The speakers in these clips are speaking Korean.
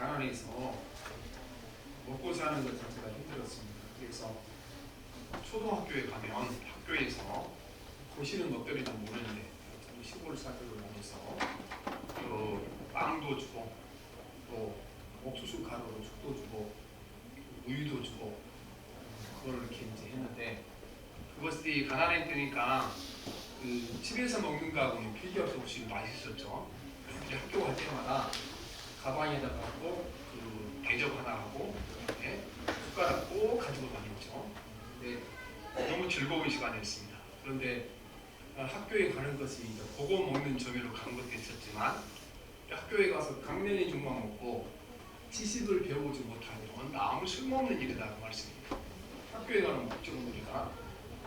가난해서 먹고 사는 것 자체가 힘들었습니다. 그래서 초등학교에 가면 학교에서 보시는 것들인지 모르는데 시골 사교를 하면서 빵도 주고 또 옥수수 가루로 죽도 주고 우유도 주고 그걸 이렇게 이제 했는데 그것이 가난했으니까 그 집에서 먹는 거하고는 비교할 수 없이 맛있었죠. 이제 학교 갈 때마다 가방에다가 꼭 그 대접 하나 하고 숟가락 꼭 가지고 다녔죠. 근데 너무 즐거운 시간이었습니다. 그런데 학교에 가는 것이 이제 그거 먹는 재미로 간 것도 있었지만 학교에 가서 강냉이 죽만 먹고 지식을 배우지 못하면 아무 쓸모없는 일이다 그 말씀입니다. 학교에 가는 목적은 우리가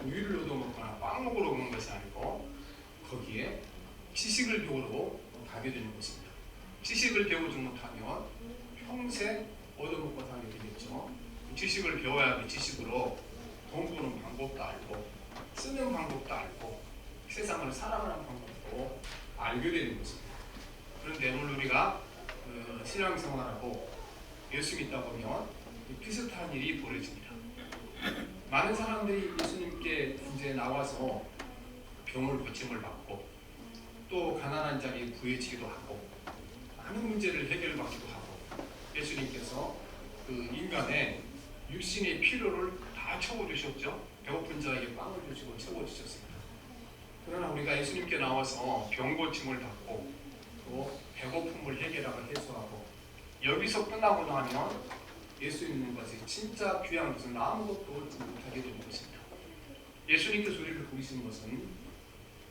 우유를 얻어먹거나 빵 먹으러 오는 것이 아니고 거기에 지식을 배우러 가게 되는 것입니다. 지식을 배우지 못하면 평생 얻어먹고 살게 되겠죠. 지식을 배워야 그 지식으로 돈 버는 방법도 알고 쓰는 방법도 알고 세상을 살아가는 방법도 알게 되는 것입니다. 그런데 오늘 우리가 신앙생활하고 예수 믿다 보면 비슷한 일이 벌어집니다. 많은 사람들이 예수님께 이제 나와서 병을 고침을 받고 또 가난한 자리 구해지기도 하고 많은 문제를 해결받기도 하고 예수님께서 그 인간의 육신의 필요를 다 채워주셨죠. 배고픈 자에게 빵을 주시고 채워주셨습니다. 그러나 우리가 예수님께 나와서 병 고침을 받고 또 배고픔을 해결하고 해소하고 여기서 끝나고 나면 예수 믿는 것이 진짜 귀한 것은 아무것도 얻지 못하게 되는 것입니다. 예수님께서 우리를 부르신 것은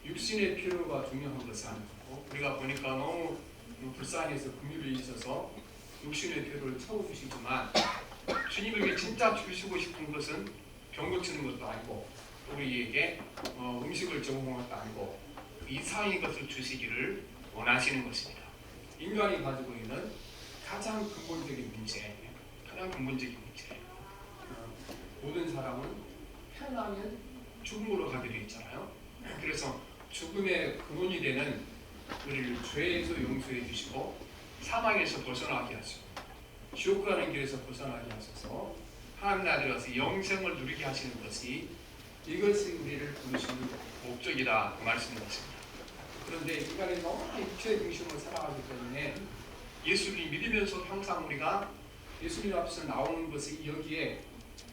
육신의 필요가 중요한 것이 아니고 우리가 보니까 너무 불쌍해서 긍휼이 있어서 육신의 필요를 채워주시지만 주님에게 진짜 주시고 싶은 것은 병 고치는 것도 아니고 우리에게 음식을 제공하는 것도 아니고 이상의 것을 주시기를 원하시는 것입니다. 인간이 가지고 있는 가장 근본적인 문제, 모든 사람은 태어나면 죽음으로 가게 되어 있잖아요. 그래서 죽음의 근원이 되는 우리를 죄에서 용서해 주시고 사망에서 벗어나게 하시고 지옥 가는 길에서 벗어나게 하셔서 하나님 나라에 가서 영생을 누리게 하시는 것이 이것이 우리를 부르시는 목적이다 그 말씀인 것입니다. 그런데 인간이 너무 육체의 중심으로 살아가기 때문에 예수를 믿으면서 항상 우리가 예수님 앞에서 나오는 것이 여기에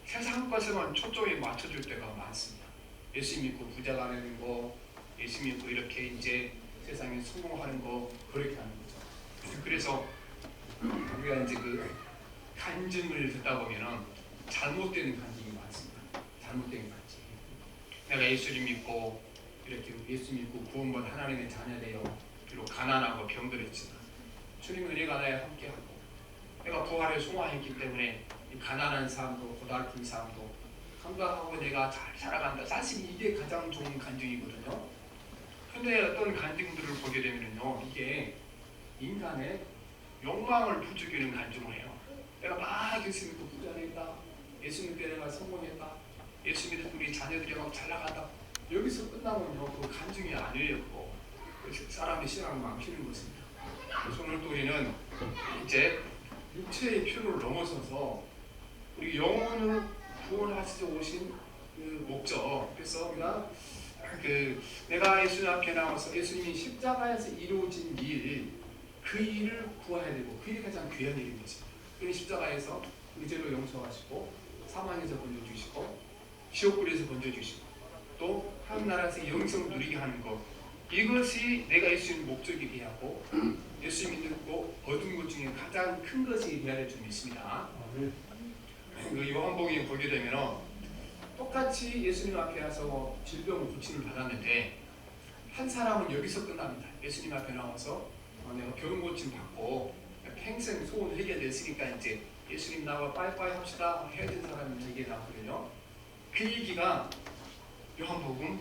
세상 것에만 초점이 맞춰줄 때가 많습니다. 예수 믿고 부자가 되는 거, 예수 믿고 이렇게 이제 세상에 성공하는 거 그렇게 하는 거죠. 그래서 우리가 이제 그 간증을 듣다 보면은 잘못된 간증이 많습니다. 잘못된 간증. 내가 예수를 믿고 이렇게 예수 믿고 구원받은 하나님의 자녀 되어 비록 가난하고 병들었지만 주님 은혜가 나에 함께하고 내가 부활에 소망했기 때문에 이 가난한 삶도 고달픈 삶도 감당하고 내가 잘 살아간다. 사실 이게 가장 좋은 간증이거든요. 근데 어떤 간증들을 보게 되면요, 이게 인간의 욕망을 부추기는 간증을 해요. 내가 막 예수 믿고 부자 된다. 예수 믿고 내가 성공했다. 예수 믿고 우리 자녀들이 막 잘 나간다. 여기서 끝나면요, 그 간증이 아니에요. 사람의 신앙을 망치는 것입니다. 그래서 오늘 또 우리는 이제 육체의 필요를 넘어서서 우리 영혼을 구원하시려 오신 그 목적. 그래서 우리가 내가 예수님 앞에 나와서 예수님이 십자가에서 이루어진 일, 그 일을 구해야 되고 그 일이 가장 귀한 일인 것입니다. 그 십자가에서 우리 죄를 용서하시고 사망에서 건져주시고 지옥불에서 건져주시고 또 하나님 나라에서 영생을 누리게 하는 것, 이것이 내가 예수님 목적이 되어야 하고 예수 믿고 얻은 것 중에 가장 큰 것이 되어야 될 줄 믿습니다. 그 요한복음에 보게 되면 똑같이 예수님 앞에 와서 질병을 고침을 받았는데 한 사람은 여기서 끝납니다. 예수님 앞에 나와서 내가 병 고침 받고 평생 소원 해결됐으니까 이제 예수님 나와 빠이빠이 합시다 해야 되는 사람이 얘기가 나오거든요. 그 얘기가 요한복음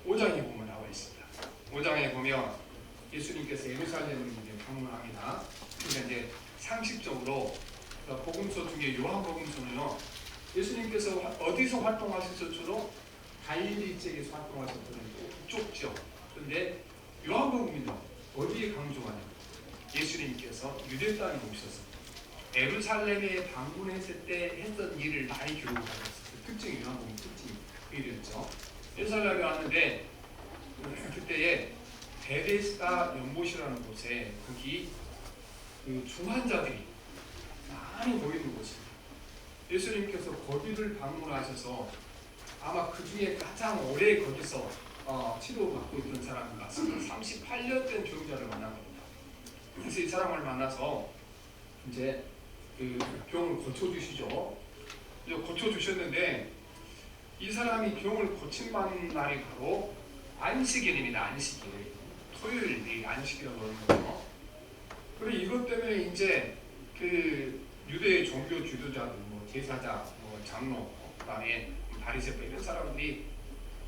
5장에 보면 나와 있습니다. 5장에 보면 예수님께서 예루살렘을 이제 방문합니다. 그러니까 이제 상식적으로 복음서 중에 요한복음서는요, 예수님께서 어디서 활동하셨을 주로 갈릴리 지역에서 활동하셨던 그쪽 지역. 그런데 요한복음은요, 어디에 강조하냐? 예수님께서 유대 땅에 오셔서 예루살렘에 방문했을 때 했던 일을 많이 기록하고 있어요. 그 특징이 요한복음 특징이 이랬죠. 예루살렘에 왔는데 그때에 베데스다 연못이라는 곳에 거기 그 중환자들이 많이 모이는 곳입니다. 예수님께서 거기를 방문하셔서 아마 그 중에 가장 오래 거기서 치료받고 있던 사람이 맞습니다. 38년 된 병자를 만난 겁니다. 그래서 이 사람을 만나서 이제 그 병을 고쳐주시죠. 이제 고쳐주셨는데 이 사람이 병을 고친 날이 바로 안식일입니다. 안식일. 토요일이 안식이라고 하는 거죠. 그리고 이것 때문에 이제 그 유대 종교 지도자들, 뭐 제사장, 뭐 장로, 그다음에 바리새파 이런 사람들이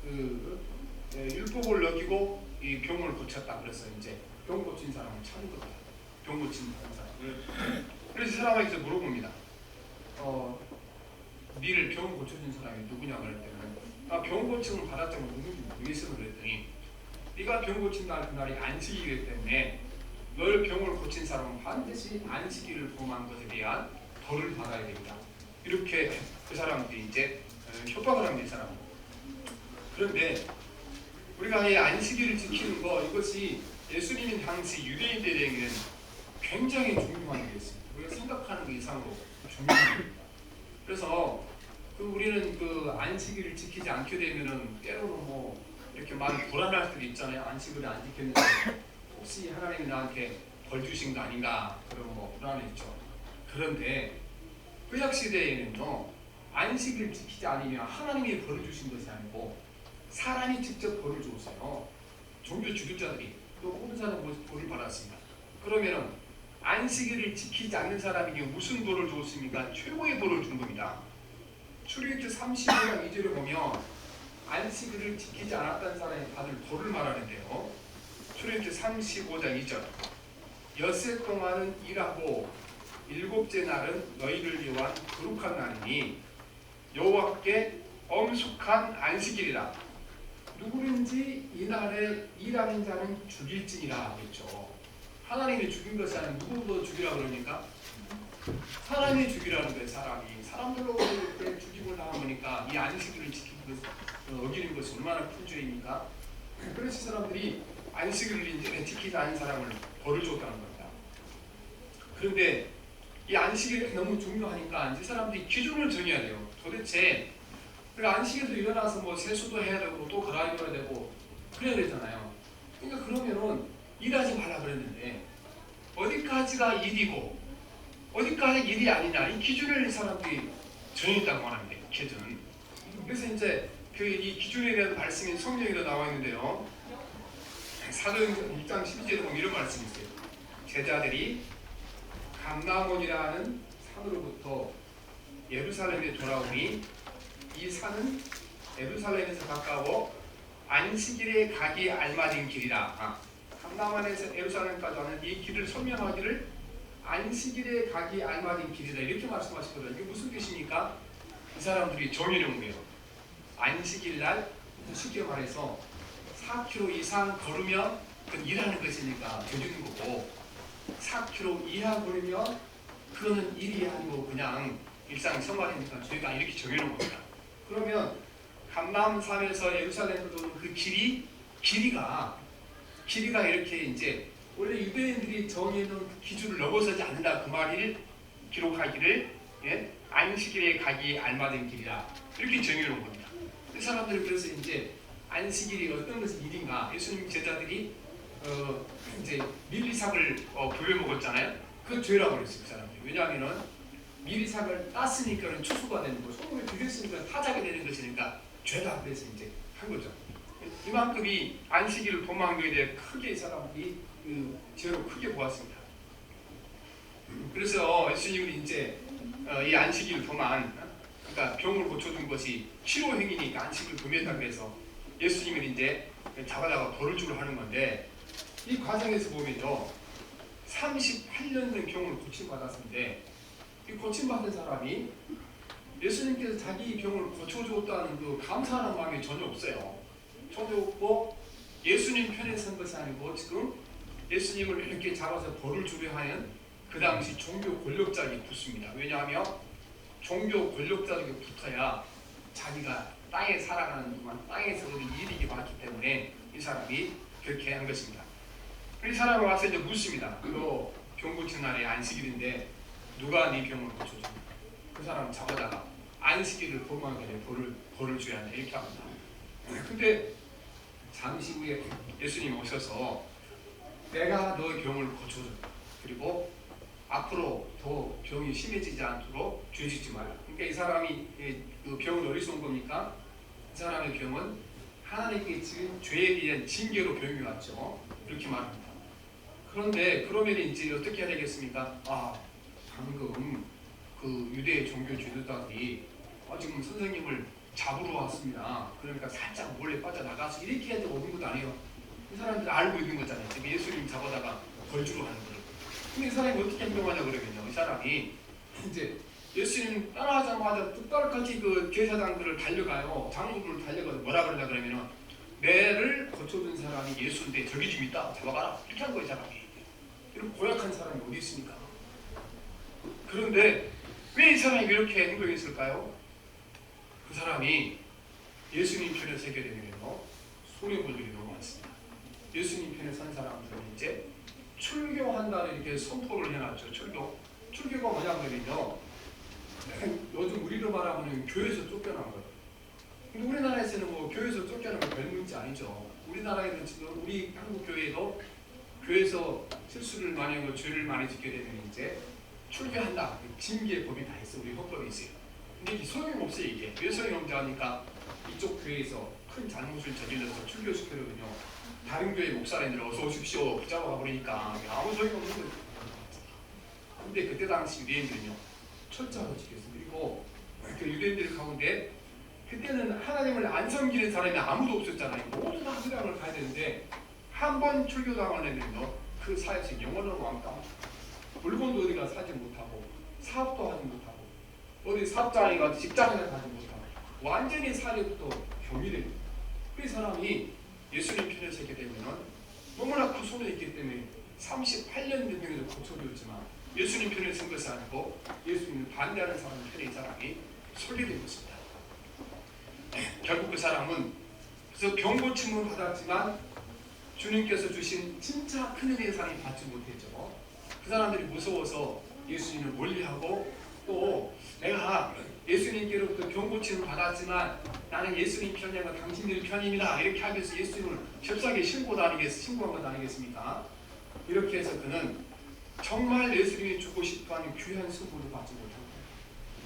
그 율법을 어기고 이 병을 고쳤다. 그래서 이제 병 고친 사람을 찾는 겁니다. 병 고친 사람을. 그래서 이 사람에게 물어봅니다. 니를 병 고쳐준 사람이 누구냐 그럴 때는 병 고침을 받았다면 누군지 모르겠어 그랬더니 네가 병 고친 그날이 안식이기 때문에 널 병을 고친 사람은 반드시 안식일을 범한 것에 대한 벌을 받아야 됩니다. 이렇게 그 사람들이 이제 협박을 합니다. 이 사람은. 그런데 우리가 이 안식일을 지키는 거 이것이 예수님인 당시 유대인들에게는 굉장히 중요한 게 있습니다. 우리가 생각하는 그 이상으로 중요한 겁니다. 그래서 우리는 그 안식일을 지키지 않게 되면은 때로는 뭐 이렇게 많이 불안할 수도 있잖아요. 안식일을 안 지켰는데 혹시 하나님이 나한테 벌 주신 거 아닌가 그런 뭐 불안했죠. 그런데 구약 시대에는요 안식일을 지키지 않으면 하나님이 벌을 주신 것이 아니고 사람이 직접 벌을 줬어요. 종교 지도자들이 또 모든 사람은 벌을 받았습니다. 그러면은 안식일을 지키지 않는 사람에게 무슨 벌을 줬습니까? 최고의 벌을 준 겁니다. 출애굽기 35장 2절을 보면 안식일을 지키지 않았다는 사람이 받을 벌을 말하는데요. 출애굽기 35장 2절 엿새 동안은 일하고 일곱째 날은 너희를 위한 거룩한 날이니 여호와께 엄숙한 안식일이라. 누구든지 이날에 일하는 자는 죽일지니라 했죠. 하나님이 죽인 것이 아니라 누구도 죽이라 그러니까 사람이 죽이라는 거예요. 사람들로 이렇게 죽임을 당하니까 이 안식일을 지키는 것, 어기는 것이 얼마나 큰 죄입니까? 그래서 사람들이 안식일을 이제 지키지 않은 사람을 벌을 줬다는 겁니다. 그런데 이 안식일이 너무 중요하니까 이제 사람들이 기준을 정해야 돼요. 도대체 그러니까 안식일도 일어나서 뭐 세수도 해야 되고 또 갈아입어야 되고 그래야 되잖아요. 그러니까 그러면은 일하지 말라 그랬는데 어디까지가 일이고 어디까지 일이 아니냐 이 기준을 사람들이 정했다고 합니다. 기준. 그래서 이제 이 기준에 대한 말씀이 성경에도 나와 있는데요. 사도행전 1장 12절에 보면 이런 말씀이 있어요. 제자들이 감람원이라는 산으로부터 예루살렘에 돌아오니 이 산은 예루살렘에서 가까워 안식일에 가기 알맞은 길이라. 감람원에서 예루살렘까지 하는 이 길을 설명하기를 안식일에 가기 알맞은 길이다 이렇게 말씀하시거든요. 이게 무슨 뜻입니까? 이 사람들이 정해놓은 거예요. 안식일 날 쉽게 말해서 4km 이상 걸으면 그건 일하는 것이니까 되는 거고 4km 이하 걸으면 그거는 일이 아니고 그냥 일상생활이니까 저희가 이렇게 정해놓은 겁니다. 그러면 감람산에서 예루살렘으로 도는 그 길이가 이렇게 이제 원래 유대인들이 정해놓은 기준을 넘어서지 않는다 그 말을 기록하기를 안식일에 가기 알맞은 길이라 이렇게 정해놓은 겁니다. 그 사람들은 그래서 이제 안식일이 어떤 것이 일인가 예수님 제자들이 이제 밀리삭을 부려 먹었잖아요. 그 죄라고 그랬어요. 그 사람들이. 왜냐하면은 밀리삭을 땄으니까는 추수가 되는 거, 소금을 비겼으니까 타작이 되는 것이니까 죄다 그래서 이제 한 거죠. 이만큼 이 안식일을 범한 것에 대해 크게 이 사람들이 그 죄로 크게 보았습니다. 그래서 예수님은 이제 이 안식일을 범한 그러니까 병을 고쳐준 것이 치료 행위니까 안식을 범했다 그래서 예수님은 이제 잡아다가 벌을 주려 하는 건데 이 과정에서 보면요 38년 된 병을 고침받았는데 이 고침받은 사람이 예수님께서 자기 병을 고쳐주었다는 그 감사하는 마음이 전혀 없어요. 전혀 없고 예수님 편에 선 것이 아니고 지금 예수님을 이렇게 잡아서 벌을 주려 하는 그 당시 종교 권력자에게 붙습니다. 왜냐하면 종교 권력자에게 붙어야 자기가 땅에 살아가는 동안 땅에서 얻은 이익이 많기 때문에 이 사람이 그렇게 한 것입니다. 이 사람이 와서 이제 묻습니다. 너 병 고치는 날에 안식일인데 누가 네 병을 고쳐줘? 그 사람 잡아다가 안식일을 범하게 돼 벌을 줘야 한다 이렇게 합니다. 근데 잠시 후에 예수님 오셔서 내가 너의 병을 고쳐줘. 그리고 앞으로 더 병이 심해지지 않도록 죄짓지 마라. 그러니까 이 사람이 그 병은 어디서 온 겁니까? 이 사람의 병은 하나님께 지은 죄에 대한 징계로 병이 왔죠. 이렇게 말합니다. 그런데 그러면 이제 어떻게 해야 되겠습니까? 방금 그 유대 종교 지도자들이 지금 선생님을 잡으러 왔습니다. 그러니까 살짝 몰래 빠져나가서 이렇게 해야 되고 오는 것도 아니에요. 이 사람들이 알고 있는 거잖아요. 지금 예수님 잡아다가 벌 주러 가는 거예요. 근데 이 사람이 어떻게 행동하냐 그러면요. 이 사람이 이제 예수님 따라하자마자 뚝딱같이 그 제사장들을 달려가요. 장로들을 달려가서 뭐라 그러냐 그러면은 내를 고쳐준 사람이 예수인데 저기 좀 있다 잡아가라 이렇게 한 거예요. 사람이 이런 고약한 사람이 어디 있습니까? 그런데 왜 이 사람이 이렇게 행동했을까요? 그 사람이 예수님 편에 서게 되면요 손해볼 일이 너무 많습니다. 예수님 편에 선 사람들은 이제 출교한다는 이렇게 선포를 해놨죠. 출교가 뭐냐면요 요즘 우리로 말하면 교회에서 쫓겨난 거예요. 근데 우리나라에서는 뭐 교회에서 쫓겨난 건 별 문제 아니죠. 우리나라에는 지금 우리 한국 교회도 교회에서 실수를 많이 하고 죄를 많이 짓게 되면 이제 출교한다. 징계 법이 다 있어. 우리 헌법에 있어요. 근데 이게 소용없어요. 이게 왜 소용없냐 하니까 이쪽 교회에서 큰 잘못을 저질러서 출교시키려면요 다른 교회 목사님들 어서 오십시오 붙잡아 버리니까 아무 소용없는 거예요. 근데 그때 당시 유대인들은요 철저하게 지켰어요. 그리고 그 유대인들 가운데 그때는 하나님을 안 섬기는 사람이 아무도 없었잖아요. 모두 다 세상을 가야 되는데 한 번 출교당하면요 그 사회에서 영원으로 왕따 물건도 어디가 사지 못하고 사업도 하지 못하고 어디 사업장에 가서 직장에 가지 못하고 완전히 사회부터 경미됩니다. 그 사람이 예수님 편에 서게 되면 너무나 그 손에 있기 때문에 38년 된명에도 고쳐주었지만 예수님 편에 선 것이 아니고 예수님을 반대하는 사람 편에 이 사람이 서게 된 것입니다. 결국 그 사람은 그래서 병 고침을 받았지만 주님께서 주신 진짜 큰 은혜의 사람이 받지 못했죠. 그 사람들이 무서워서 예수님을 멀리하고 또 내가 예수님께로부터 병 고침을 받았지만 나는 예수님 편이 아니라 당신들 편입니다 이렇게 하면서 예수님을 잽싸게 신고한 것 아니겠습니까? 이렇게 해서 그는 정말 예수님이 주고 싶어하는 귀한 선물을 받지 못하고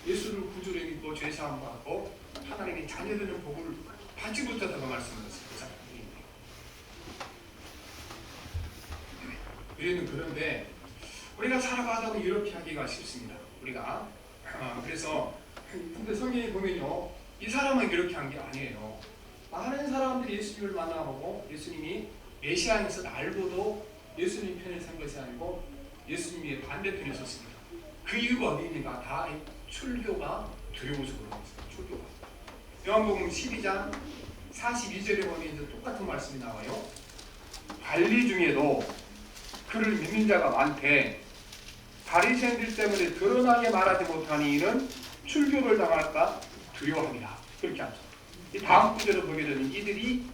예수를 구주로 믿고 죄사함 받고 하나님의 자녀되는 복을 받지 못하다고 말씀하셨습니다. 우리는 그런데 우리가 살아가다 보면 이렇게 하기가 쉽습니다. 우리가 그래서 근데 성경에 보면요 이 사람은 그렇게 한 게 아니에요. 많은 사람들이 예수님을 만나보고 예수님이 메시아에서 알고도 예수님 편에 선 것이 아니고 예수님의 반대편에 섰습니다. 그 이유가 어디입니까? 다 출교가 두려워서 그런 것입니다. 출교가. 요한복음 12장 42절에 보면 이제 똑같은 말씀이 나와요. 관리 중에도 그를 믿는 자가 많대. 바리새인들 때문에 드러나게 말하지 못하니 이는 출교를 당할까 두려워합니다. 그렇게 하죠. 이 다음 구절을 보게 되면 이들이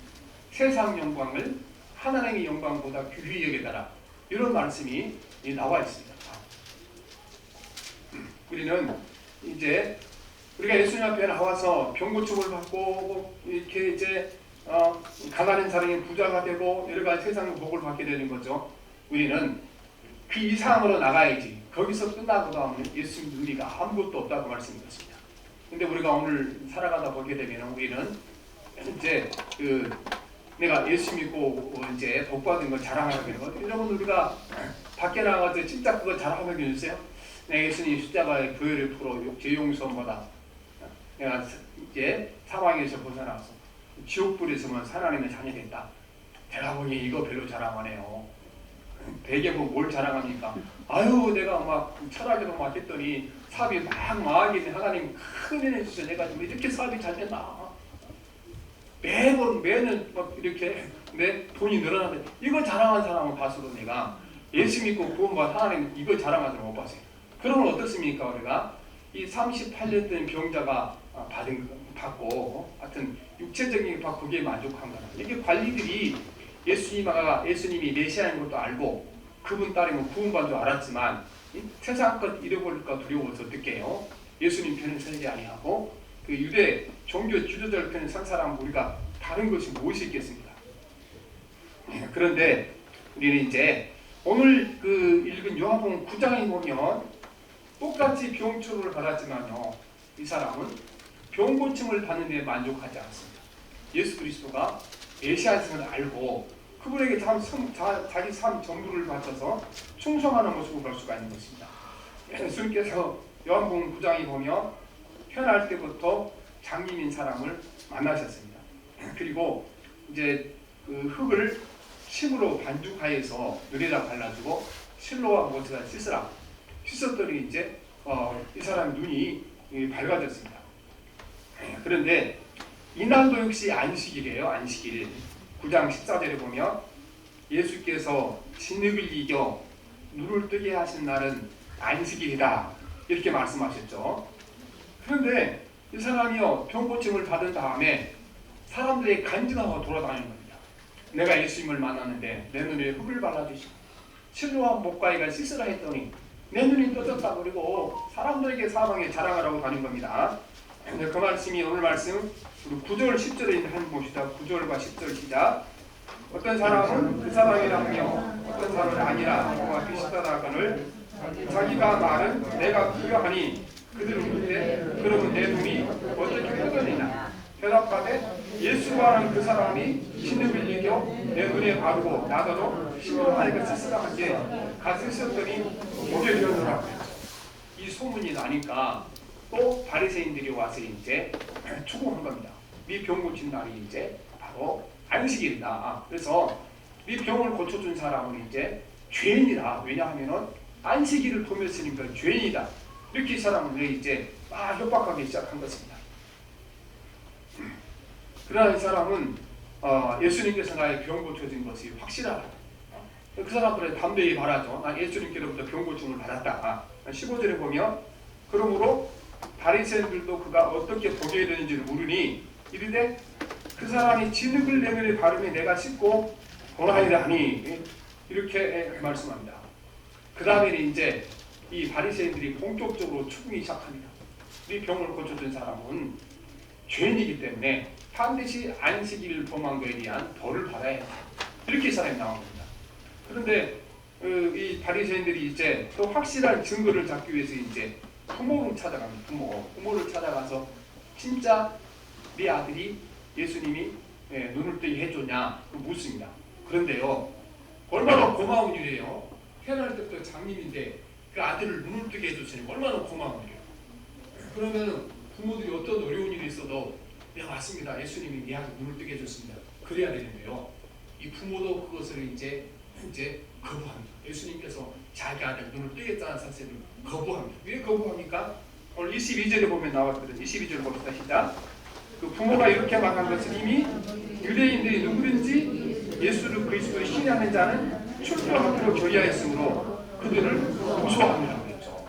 세상 영광을 하나님의 영광보다 귀히 여기다라 이런 말씀이 나와 있습니다. 우리는 이제 우리가 예수님 앞에 나와서 병고침을 받고 이렇게 이제 가난한 사람이 부자가 되고 여러 가지 세상의 복을 받게 되는 거죠. 우리는 그 이상으로 나가야지. 거기서 끝나고 나면 예수님 의미가 아무것도 없다고 말씀드렸습니다. 근데 우리가 오늘 살아가다 보게 되면 우리는 이제 내가 예수 믿고 이제 복 받은 걸 자랑하게 되는 거. 여러분 우리가 밖에 나가서 진짜 그거 자랑하게 해주세요. 내가 예수님 십자가의 보혈을 풀어 죄 용서받아 내가 이제 사망에서 벗어나서 지옥불에서만 하나님의 자녀 됐다. 제가 보니 이거 별로 자랑 안 해요. 베개 보고 뭘 자랑합니까? 아유 내가 막 철학에도 막 했더니 사업이 막 망하게 하나님 큰 은혜 주셔서 내가 좀 이렇게 사업이 잘 됐나? 매년 막 이렇게 내 돈이 늘어나는데 이걸 자랑한 사람은 봤어도 내가 예수 믿고 구원받은 하나님 이걸 자랑하는 사람 못 봤어요. 그러면 어떻습니까? 우리가 이 38년 된 병자가 받고 하여튼 육체적인 거기에 만족한 거라. 이게 관리들이 예수님이 메시아인 것도 알고 그분 따르면 구원받은 줄 알았지만 세상 것 잃어버릴까 두려워서 어떻게 해요? 예수님 편을 서지 아니하고 그 유대 종교 지도자들 편을 선 사람 우리가 다른 것이 무엇이 있겠습니까? 그런데 우리는 이제 오늘 그 읽은 요한복음 9장에 보면 똑같이 병 치료를 받았지만요, 이 사람은 병 고침을 받는 데 만족하지 않습니다. 예수 그리스도가 메시아임을 알고 그분에게 자기 삶 전부를 바쳐서 충성하는 모습을 볼 수가 있는 것입니다. 예수님께서 요한복음 9장에 보면 태어날 때부터 장님인 사람을 만나셨습니다. 그리고 이제 그 흙을 침으로 반죽하여서 눈에다 발라주고 실로와 못에다 씻으라. 씻었더니 이제 이 사람 눈이 밝아졌습니다. 그런데 이날도 역시 안식일이에요. 안식일. 9장 14절에 보면 예수께서 진흙을 이겨 눈을 뜨게 하신 날은 안식일이다. 이렇게 말씀하셨죠. 그런데 이 사람이요, 병고침을 받은 다음에 사람들이 간증하고 돌아다니는 겁니다. 내가 예수님을 만났는데 내 눈에 흙을 발라주시고 실로와 목가이가 씻으라 했더니 내 눈이 떠졌다. 그리고 사람들에게 사방에 자랑하라고 다닌 겁니다. 그 말씀이 오늘 말씀 9절 10절에 있는 봅시다. 9절과 10절 시작. 어떤 사람은 그 사람이라며 어떤 사람은 아니라 그와 비슷하다거늘 자기가 말은 내가 그러하니 그들은 묻되 그러면 내 눈이 어떻게 떠졌느냐. 대답하되 예수가 하는 그 사람이 진흙을 이겨 내 눈에 바르고 나더러 실로 하니까 씻으라 한게 가서 씻었더니 보게 되었더라. 이 소문이 나니까 또 바리새인들이 와서 이제 추궁한 겁니다. 네 병 고친 날이 이제 바로 안식일이다. 그래서 네 병을 고쳐준 사람은 이제 죄인이다. 왜냐하면은 안식일을 범했으니까 죄인이다. 이렇게 이 사람을 이제 막 협박하기 시작한 것입니다. 그러나 이 사람은 예수님께서 나의 병 고쳐준 것이 확실하다. 그 사람들은 담대히 말하죠. 난 예수님께로부터 병 고침을 받았다. 15절에 보면 그러므로 바리새인들도 그가 어떻게 보게 되는지를 모르니 이르되 그 사람이 진흙을 내 눈에 바르며 내가 씻고 보라니라 하니 이렇게 말씀합니다. 그 다음에 이제 이 바리새인들이 본격적으로 추궁이 시작합니다. 이 병을 고쳐준 사람은 죄인이기 때문에 반드시 안식일을 범한 것에 대한 벌을 받아야 한다. 이렇게 사람이 나온 겁니다. 그런데 이 바리새인들이 이제 또 확실한 증거를 잡기 위해서 이제 부모를 찾아갑니다. 부모를 찾아가서 진짜 네 아들이 예수님이 눈을 뜨게 해줬냐 묻습니다. 그런데요, 얼마나 고마운 일이에요. 태어날 때부터 장님인데 그 아들을 눈을 뜨게 해줬으니 얼마나 고마운 일이에요. 그러면 부모들이 어떤 어려운 일이 있어도 네 맞습니다. 예수님이 네 아들 눈을 뜨게 해줬습니다. 그래야 되는데요. 이 부모도 그것을 이제 거부합니다. 예수님께서 자기 아들 눈을 뜨겠다는 사실을 거부합니다. 왜 거부합니까? 오늘 22절에 보면 나왔거든요. 22절 봅시다. 시작. 그 부모가 이렇게 말한 것은 이미 유대인들이 누구든지 예수를 그리스도의 신뢰하는 자는 출교하기로 결의하였으므로 그들을 무서워합니다. 그랬죠.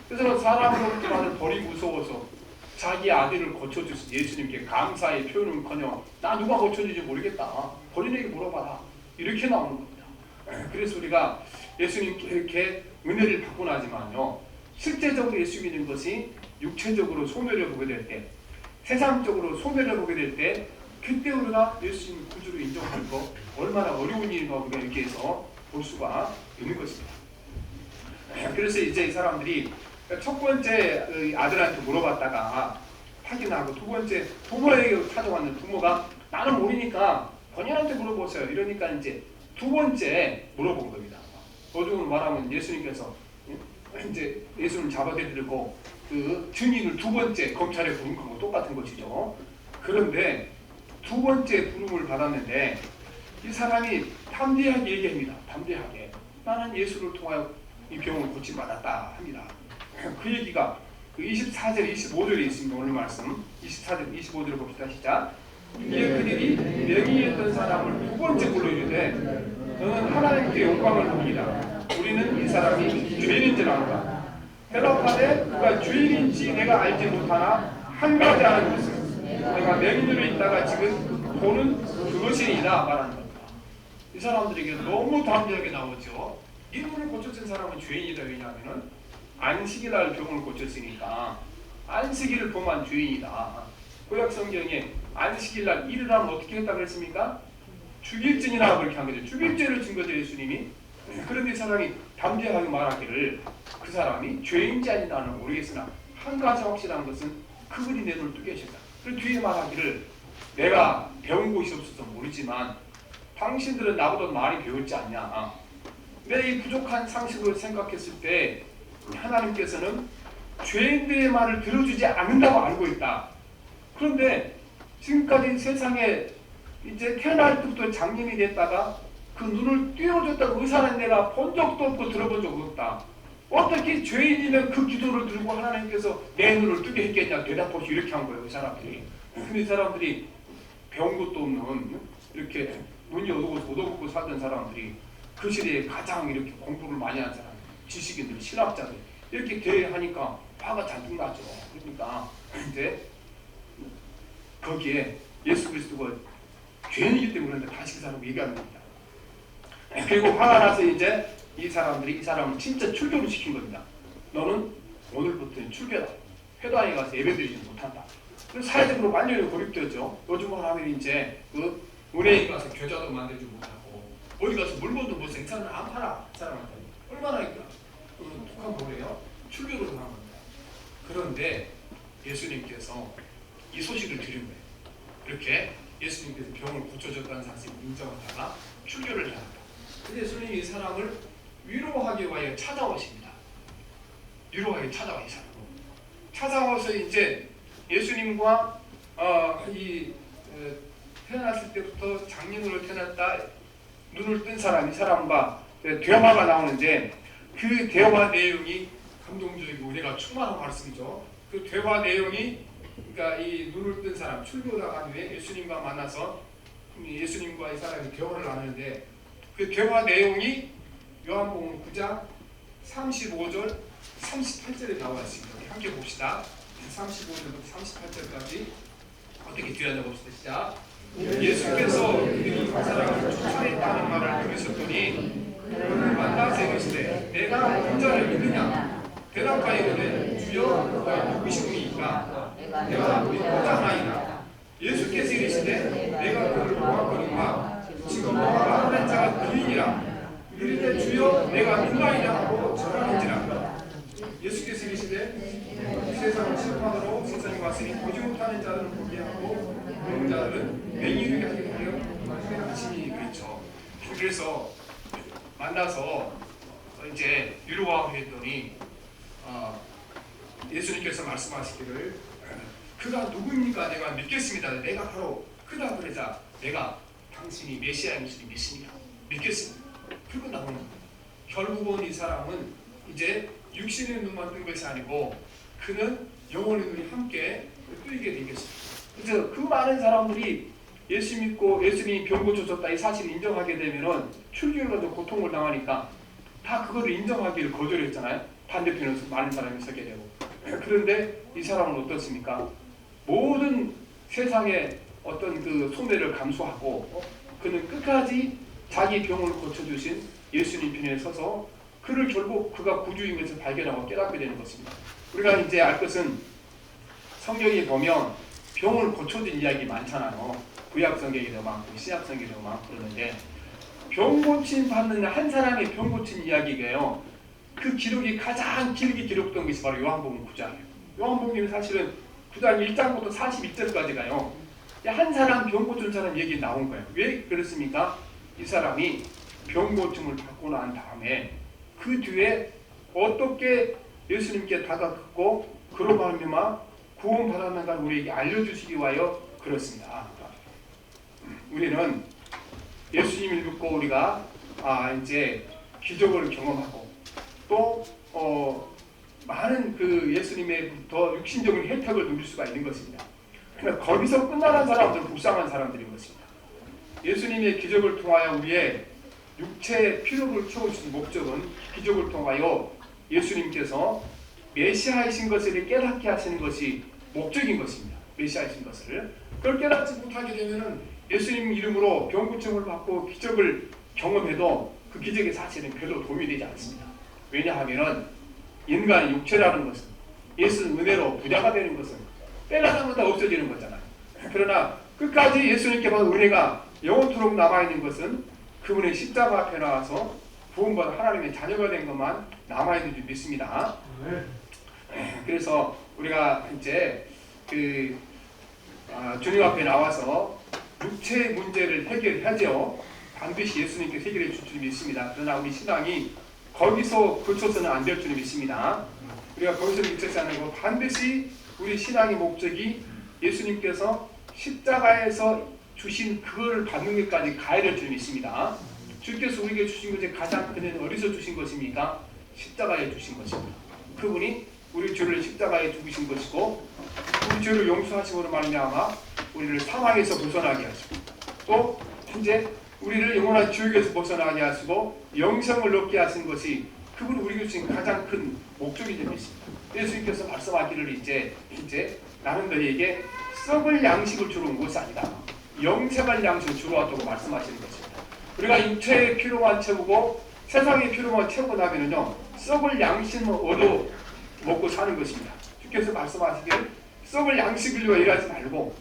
그래서 사람으로부터 받은 벌이 무서워서 자기 아들을 고쳐주신 예수님께 감사의 표현은커녕 나 누가 고쳐주는지 모르겠다. 본인에게 물어봐라. 이렇게 나오는 겁니다. 그래서 우리가 예수님께 이렇게 은혜를 받고 나지만요, 실제적으로 예수 믿는 것이 육체적으로 소멸을 보게 될 때, 세상적으로 소멸을 보게 될 때, 그때 우리가 예수님을 구주로 인정하는 거 얼마나 어려운 일인가 우리가 이렇게 해서 볼 수가 있는 것입니다. 그래서 이제 이 사람들이 첫 번째 아들한테 물어봤다가 확인하고 두 번째 부모에게 찾아왔는 부모가 나는 모르니까 본인한테 물어보세요. 이러니까 이제 두 번째 물어본 겁니다. 어중으로 말하면 예수님께서 이제 예수님을 잡아들이고 그 증인을 두 번째 검찰에 부른 거하고 똑같은 것이죠. 그런데 두 번째 부름을 받았는데 이 사람이 담대하게 얘기합니다. 담대하게 나는 예수를 통하여 이 병을 고침받았다 합니다. 그 얘기가 그 24절 25절에 있습니다. 오늘 말씀 24절 25절을 봅시다. 시작. 이에 그들이 명의했던 사람을 두 번째 불러주되 너는 하나님께 영광을 돌리라. 우리는 이 사람이 죄인인줄 안다. 대답하되 그가 죄인인지 내가 알지 못하나 한 가지 아는 것은 내가 명의로 있다가 지금 보는 그것이니라 말하는 겁니다. 이 사람들에게 너무 담대하게 나오죠. 이 눈을 고쳐진 사람은 죄인이다. 왜냐하면 안식일 날 병을 고쳤으니까 안식일을 범한 죄인이다. 구약 성경에 안식일 날 일을 하면 어떻게 했다고 했습니까? 죽일 죄니라 그렇게 한 거죠. 죽일 죄를 진 거죠, 예수님이. 그런데 이 사람이 담대하게 말하기를 그 사람이 죄인지 아니다는 모르겠으나 한 가지 확실한 것은 그분이 내 눈을 뜨게 하셨다. 그 뒤에 말하기를 내가 배운 곳이 없어서 모르지만 당신들은 나보다 많이 배웠지 않냐. 내 이 부족한 상식을 생각했을 때 하나님께서는 죄인들의 말을 들어주지 않는다고 알고 있다. 그런데 지금까지 세상에 이제 태어날 때부터 장님이 됐다가 그 눈을 띄워줬다고 의사는 내가 본 적도 없고 들어본 적도 없다. 어떻게 죄인이면 그 기도를 들고 하나님께서 내 눈을 뜨게 했겠냐 대답없이 이렇게 한 거예요, 이 사람들이. 근데 이 사람들이 배운 것도 없는 이렇게 눈이 어두워 살던 사람들이 그 시대에 가장 이렇게 공부를 많이 한 사람, 지식인들, 신학자들 이렇게 대하니까 화가 잔뜩 나죠. 그러니까 이제 거기에 예수 그리스도가 죄인이기 때문에 다시 그 사람 얘기하는 겁니다. 그리고 화가 나서 이제 이 사람들이 이 사람을 진짜 출교를 시킨 겁니다. 너는 오늘부터는 출교다. 회당에 가서 예배드리지 못한다. 그래서 사회적으로 완전히 고립되었죠. 요즘은 하면 이제 그 은행에 가서 겨자도 만들지 못하고 어디 가서 물건도 뭐 생산을 안 팔아. 사람한테 얼마나 독한 거래요. 출교를 당한 겁니다. 그런데 예수님께서 이 소식을 들은 거예요. 이렇게 예수님께서 병을 고쳐줬다는 사실을 인정하다가 출교를 당한다. 근데 예수님이 이 사람을 위로하기 위하여 찾아오십니다. 위로하기 찾아와 이 사람을. 찾아와서 이제 예수님과 태어났을 때부터 장님으로 태어났다 눈을 뜬 사람, 이 사람과 대화가 나오는데 그 대화 내용이 감동적이고 은혜가 충만한 말씀이죠. 그 대화 내용이 그러니까 이 눈을 뜬 사람 출교당한 후에 예수님과 만나서 예수님과 이 사람이 대화를 나누는데 그 대화 내용이 요한복음 9장 35절 38절에 나와 있습니다. 우리 함께 봅시다. 35절부터 38절까지 어떻게 뒤에 봅시다. 시작. 예수께서 그들이 한 사람을 쫓아냈다는 말을 들으셨더니 그를 만나서 이르시되 내가 인자를 믿느냐. 대답하여 이르되 주여 그가 누구시니까 내가 믿고자 하나이다. 예수께서 이르시되 내가 그를 보았거니와 지금 너가 말하는 자가 그이니라. 이르되 주여 내가 믿나이다 하고 절하는지라. 예수께서 이르시되 세상을 심판으로 세상에 왔으니 보지 못하는 자들은 보게 하고 보는 자들은 맹인에게 하게 하려 하시니 그렇죠. 그래서 만나서 이제 위로하고 했더니 예수님께서 말씀하시기를 그가 누구입니까? 내가 믿겠습니다. 내가 바로 그다 그러자 내가 당신이 메시아이시니 믿습니다. 믿겠습니다. 그리고 나오는 겁니다. 결국은 이 사람은 이제 육신의 눈만 뜬 것이 아니고 그는 영혼의 눈이 함께 뜨이게 되겠습니다. 그래서 그 많은 사람들이 예수 믿고 예수님이 병 고쳐줬다 이 사실을 인정하게 되면은 출교로 고통을 당하니까 다 그거를 인정하기를 거절했잖아요. 반대편에서 많은 사람이 서게 되고. 그런데 이 사람은 어떻습니까? 모든 세상의 어떤 그 소매를 감수하고 그는 끝까지 자기 병을 고쳐주신 예수님 편에 서서 그를 결국 그가 구주인 것을 발견하고 깨닫게 되는 것입니다. 우리가 이제 알 것은 성경에 보면 병을 고쳐준 이야기 많잖아요. 구약 성경에도 많고 신약 성경에도 많고 그러는데 병 고침 받는 한 사람의 병 고친 이야기가요. 그 기록이 가장 길게 기록된 것이 바로 요한복음 9장이에요. 요한복음이 사실은 9장 1장부터 41절까지 가요. 한 사람 병 고친 사람 얘기 나온 거예요. 왜 그렇습니까? 이 사람이 병 고침을 받고 난 다음에 그 뒤에 어떻게 예수님께 다가갔고 그로 말미암아 구원 받았는가 우리에게 알려주시기 위하여 그렇습니다. 우리는 예수님을 믿고 우리가 이제 기적을 경험하고 또 많은 그 예수님의 더 육신적인 혜택을 누릴 수가 있는 것입니다. 거기서 끝나는 사람들은 불쌍한 사람들인 것입니다. 예수님의 기적을 통하여 우리의 육체의 필요를 채우신 목적은 기적을 통하여 예수님께서 메시아이신 것을 깨닫게 하시는 것이 목적인 것입니다. 메시아이신 것을. 그걸 깨닫지 못하게 되면은 예수님 이름으로 병 고침을 받고 기적을 경험해도 그 기적의 사실은 별로 도움이 되지 않습니다. 왜냐하면은 인간의 육체라는 것은 예수 은혜로 부자가 되는 것은 때가 나마다 없어지는 거잖아요. 그러나 끝까지 예수님께 받은 은혜가 영원토록 남아있는 것은 그분의 십자가 앞에 나와서 구원받은 하나님의 자녀가 된 것만 남아있는 줄 믿습니다. 그래서 우리가 이제 주님 앞에 나와서 육체의 문제를 해결하죠. 반드시 예수님께서 해결해 줄 줄 믿습니다. 그러나 우리 신앙이 거기서 그쳐서는 안 될 줄 믿습니다. 우리가 거기서 그치지 않고 반드시 우리 신앙의 목적이 예수님께서 십자가에서 주신 그걸 받는 것까지 가야 될 줄 믿습니다. 주께서 우리에게 주신 것이 가장 큰 은혜는 어디서 주신 것입니까? 십자가에 주신 것입니다. 그분이 우리 죄를 십자가에 죽으신 것이고 우리 죄를 용서하심으로 말미암아 우리를 사망에서 벗어나게 하시고 또 현재 우리를 영원한 지옥에서 벗어나게 하시고 영생을 얻게 하신 것이 그분이 우리에게 주신 가장 큰 목적이 되어 있습니다. 예수님께서 말씀하기를 이제 나는 너희에게 썩을 양식을 주러 온 것이 아니다. 영생할 양식을 주러 왔다고 말씀하시는 것입니다. 우리가 육체의 필요만 채우고 세상의 필요만 채우고 나면은요 썩을 양식을 얻어 먹고 사는 것입니다. 주께서 말씀하시길 썩을 양식을 위하여 일하지 말고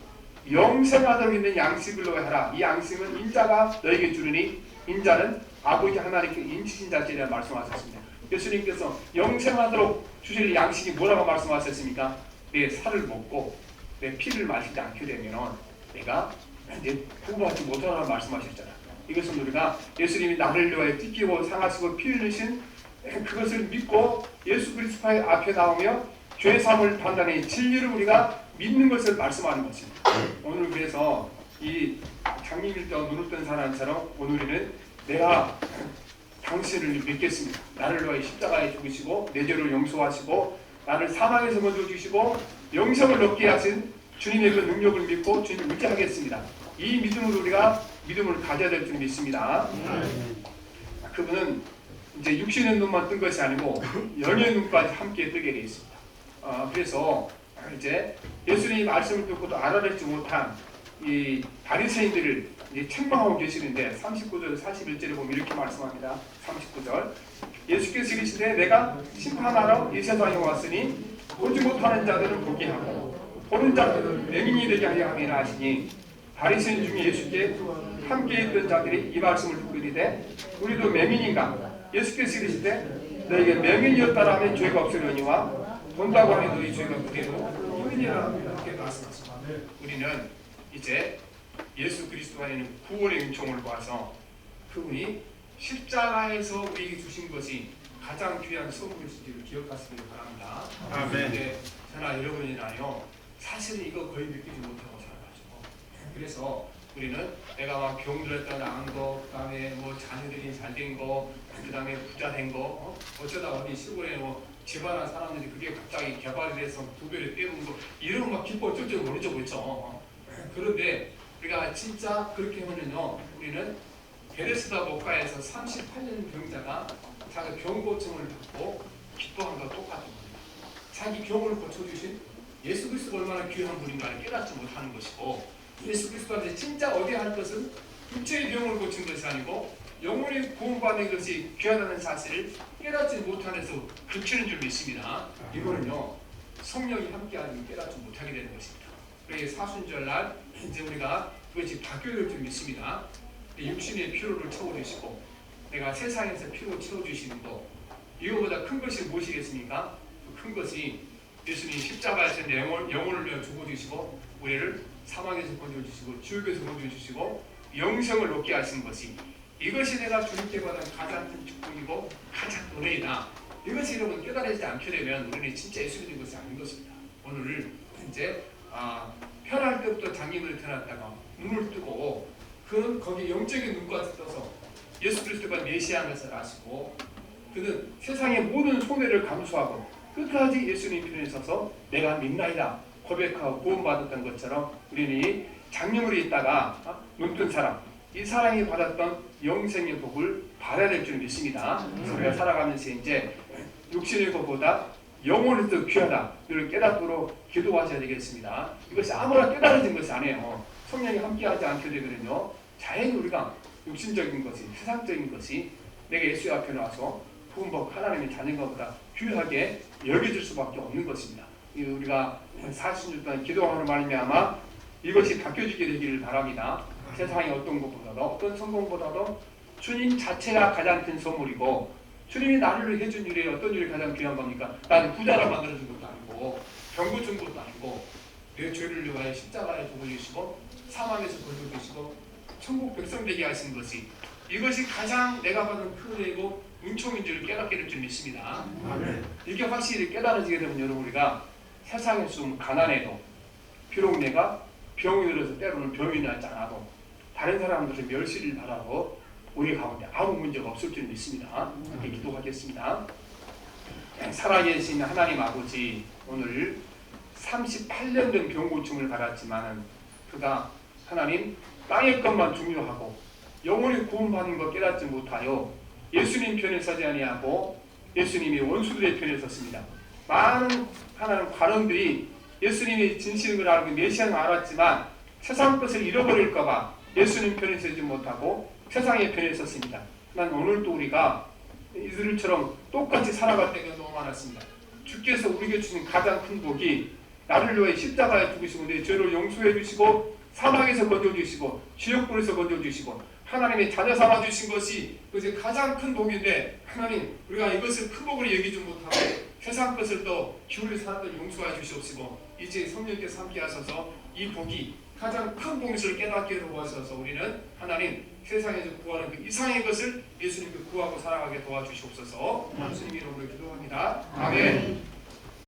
영생하도록 있는 양식을 위하여 하라. 이 양식은 인자가 너에게 주르니 인자는 아버지 하나님께 인치신 자들이라 말씀하셨습니다. 예수님께서 영생하도록 주실 양식이 뭐라고 말씀하셨습니까? 내 살을 먹고 내 피를 마시지 않게 되면 내가 이제 구원받지 못하라고 말씀하셨잖아요. 이것은 우리가 예수님이 나를 위하여 찢기고 상하시고 피 흘리신 그것을 믿고 예수 그리스도 앞에 나오며 죄 사함을 판단해 진리를 우리가 믿는 것을 말씀하는 것입니다. 오늘 그래서 이 장님일 때 눈을 뜬 사람처럼 오늘은 내가 당신을 믿겠습니다. 나를 위하여 십자가에 죽으시고 내 죄를 용서하시고 나를 사망에서 건져 주시고 영생을 얻게 하신 주님의 그 능력을 믿고 주님을 의지하겠습니다. 이 믿음으로 우리가 믿음을 가져야 될 줄 믿습니다. 그분은 이제 육신의 눈만 뜬 것이 아니고 영의 눈까지 함께 뜨게 되어 있습니다. 그래서 이제 예수님의 말씀을 듣고도 알아듣지 못한 이 바리새인들을 이제 책망하고 계시는데 39절 41절에 보면 이렇게 말씀합니다. 39절 예수께서 이르시되 내가 심판하러 이 세상에 왔으니 보지 못하는 자들은 보게 하고 보는 자들은 맹인이 되게 하려 함이라 하시니 바리새인 중에 예수께 함께 있던 자들이 이 말씀을 듣고 이르되 우리도 맹인인가? 예수께서 이르시되 너에게 맹인이었다라면 죄가 없으려니와 본다고 하면 너희 죄가 그대로 이민이라 이렇게 말씀하십니다. 우리는 이제 예수 그리스도 안에는 구원의 은총을 봐서 그분이 십자가에서 우리에게 주신 것이 가장 귀한 선물인지를 기억하시길 바랍니다. 그런데 저나 여러분이나요 사실은 이거 거의 느끼지 못하고 살아가지고 그래서 우리는 내가 막 병들었다 나은 거, 그 다음에 뭐 자녀들이 잘 된 거, 그 다음에 부자 된 거, 어쩌다 어디 시골에 뭐 집안한 사람들이 그게 갑자기 개발이 돼서 두 배를 떼는 거 이런 거 기뻐 쩔쩔 모르죠, 그렇죠? 그런데 우리가 진짜 그렇게 하면요, 우리는 베레스다 목가에서 38년 병자가 자기 병 고침을 받고 기뻐한 거 똑같은 겁니다. 자기 병을 고쳐주신 예수 그리스도가 얼마나 귀한 분인가를 깨닫지 못하는 것이고 예수 그리스도한테 진짜 얻어야 할 것은 육체의 병을 고친 것이 아니고 영혼이 구원받는 것이 귀하다는 사실을 깨닫지 못하면서 그치는 줄 믿습니다. 이거는요 성령이 함께하면 깨닫지 못하게 되는 것입니다. 그래서 사순절날 이제 우리가 그것이 바뀌어야 될 줄 믿습니다. 육신의 필요를 채워주시고 내가 세상에서 필요 채워주시는 것 이거보다 큰 것이 무엇이겠습니까? 큰 것이 예수님 십자가에서 내 영혼을 위해 죽어주시고 우리를 사망에서 건져주시고 지옥에서 건져주시고 영생을 얻게 하신 것이 이것이 내가 주님께 받은 가장 큰 축복이고 가장 은혜이다. 이것이 여러분 깨달아지지 않게 되면 우리는 진짜 예수 믿는 것이 아닌 것입니다. 오늘 이제 편할 때부터 장님을 태어났다가 눈을 뜨고 그는 거기 영적인 눈까지 떠서 예수 그리스도가 메시아인 것을 아시고 그는 세상의 모든 손해를 감수하고 끝까지 예수님 편에 서서 내가 믿나이다. 고백하고 구원받았던 것처럼 우리는 이 장님으로 있다가 눈뜬 사람, 이 사람이 받았던 영생의 복을 받아야 될 줄 믿습니다. 그래서 우리가 살아가면서 이제 육신의 것보다 영혼이 더 귀하다. 이를 깨닫도록 기도하셔야 되겠습니다. 이것이 아무나 깨달아진 것이 아니에요. 성령이 함께하지 않게 되거든요. 자연히 우리가 육신적인 것이, 세상적인 것이 내가 예수 앞에 나와서 구원받고 하나님의 자녀인 것보다 귀하게 여겨질 수밖에 없는 것입니다. 우리가 40년 동안 기도하는 말미암아 이것이 바뀌어지게 되기를 바랍니다. 세상의 어떤 것보다도, 어떤 성공보다도 주님 자체가 가장 큰 선물이고, 주님이 나를 해준 일에 어떤 일이 가장 귀한 겁니까? 나는 부자로 만들어준 것도 아니고 병고 준 것도 아니고 내 죄를 위하여 십자가에 죽어주시고 사망에서 건져주시고 천국 백성 되게 하신 것이, 이것이 가장 내가 받은 큰 은혜이고 은총인 줄 깨닫게 될 줄 믿습니다. 이게 확실히 깨달아지게 되면 여러분, 우리가 세상에 좀 가난해도, 비록 내가 병이 들어서 때로는 병이 나지 않아도 다른 사람들의 멸시를 바라고 우리 가운데 아무 문제가 없을 줄 믿습니다. 이렇게 기도하겠습니다. 살아계신 하나님 아버지, 오늘 38년 된 병고침을 받았지만 그가 하나님 땅의 것만 중요하고 영혼이 구원받는 것 깨닫지 못하여 예수님 편에 서지 아니하고 예수님이 원수들의 편에 섰습니다. 많은 하나님 관원들이 예수님이 진실인 걸 알고 메시아는 알았지만 세상 것을 잃어버릴까 봐 예수님 편에 서지 못하고 세상의 편에 섰습니다. 난 오늘도 우리가 이들처럼 똑같이 살아갈 때가 너무 많았습니다. 주께서 우리에게 주신 가장 큰 복이 나를 위해 십자가에 죽으시고 내 죄를 용서해 주시고 사망에서 건져주시고 지옥불에서 건져주시고 하나님의 자녀 삼아주신 것이 그것이 가장 큰 복인데, 하나님 우리가 이것을 큰 복으로 여기지 못하고 세상 것을 또 기울여 사람들 용서해 주시옵시고 이제 성령께서 함께 하셔서 이 복이 가장 큰 복을 깨닫게 도와주셔서 우리는 하나님 세상에서 구하는 그 이상의 것을 예수님께 구하고 살아가게 도와주시옵소서. 예수님 이름으로 기도합니다. 아멘.